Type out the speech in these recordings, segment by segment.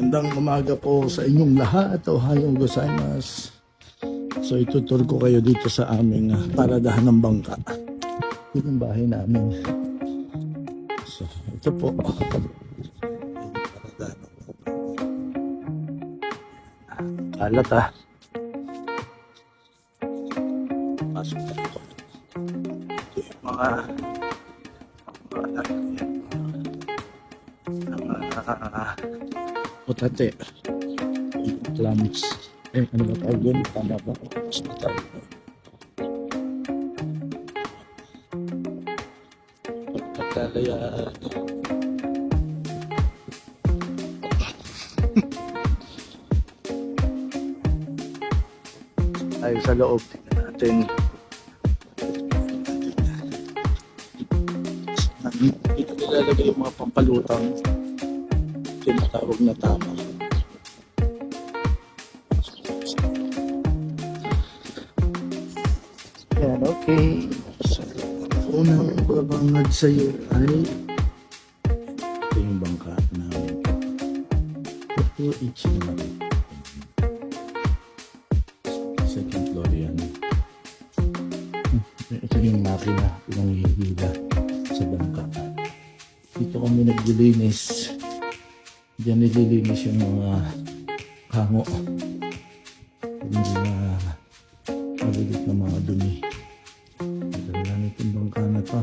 Magandang umaga po sa inyong lahat. Ohayong gozaimasu. So itutur ko kayo dito sa aming paradahan ng bangka. Ito yung bahay namin. So ito po. Paradahan ng bangka. Kalat ah. Pasok na ito. Ito yung mga potate, clams, ano ba tawag yun? Tama ba? Hospital. Pagkakalaya. Tayo sa loob, tingnan natin. Dito nilalagay yung mga pampalutang. Tinatawag na tama. Yan, okay. So, unang babangad sa'yo ay ito yung bangka namin. Ito each naman. Second floor yan. Ito yung makina, pinanghihila sa bangka. Dito kami naglilinis. Diyan nililinis yung mga hango. Yung mga malilit na mga dumi. Ito lang itong bangka na to.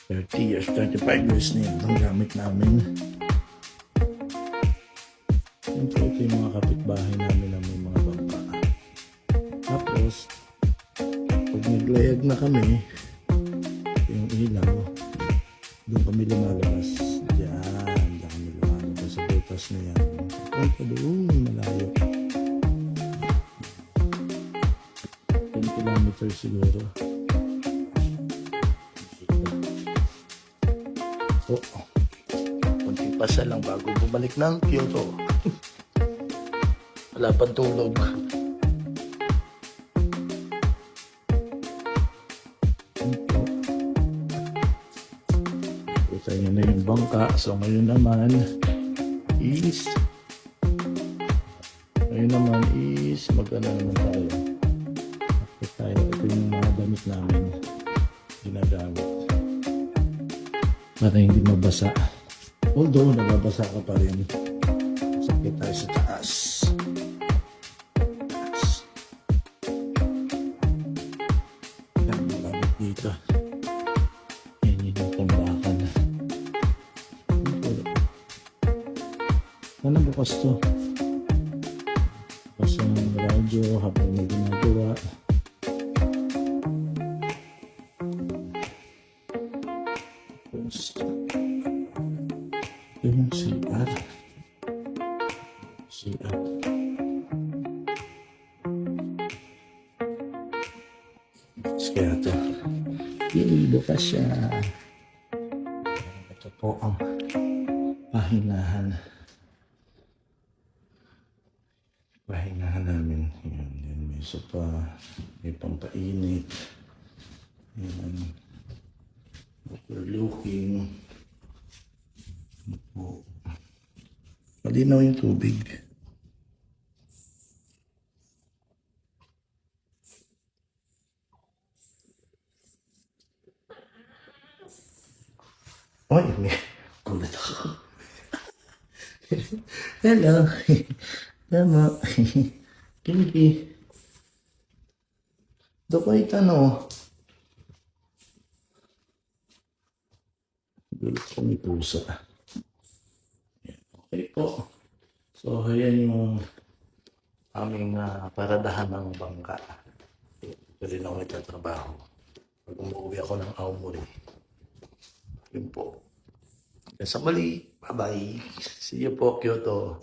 30 years, 35 years na yun ang gamit namin. Siyempre ito yung mga kapitbahay namin na may mga bangka. Tapos, pag naglayag na kami, yung ilaw, doon kami lumalabas. Diyan kami lumalabas sa butas na yan. Punta doon, malayo. 10 kilometers siguro. Oh, kunting pasa lang bago bumalik ng Kyoto. Wala pang tulog. Sa inyo na yung bangka. So ngayon naman is magana naman tayo. Ito yung mga damit namin ginagamit para hindi mabasa. Although nababasa ka pa rin. Sakit tayo sa taas. Yan, magamit dito. Ano bukas to? Bukas yung radyo habang may ginagawa. Tapos ito yung CR. Kaya ito. Bukas siya. Ito po ang pahinahan. Pahingahan namin. Yan, may sopa, may pampainit. Yan. Overlooking. Po. Malinaw yung tubig. Oy, may kulat ako. Hello. Tama. Kinki. Doko itano. Gulat ko may pusa. Okay po. So, ayan yung aming paradahan ng bangka. Ito rin ako nagtatrabaho. Pag umuwi ako ng Aomori. Yun po. Sa mali. Bye-bye. See you po, Kyoto.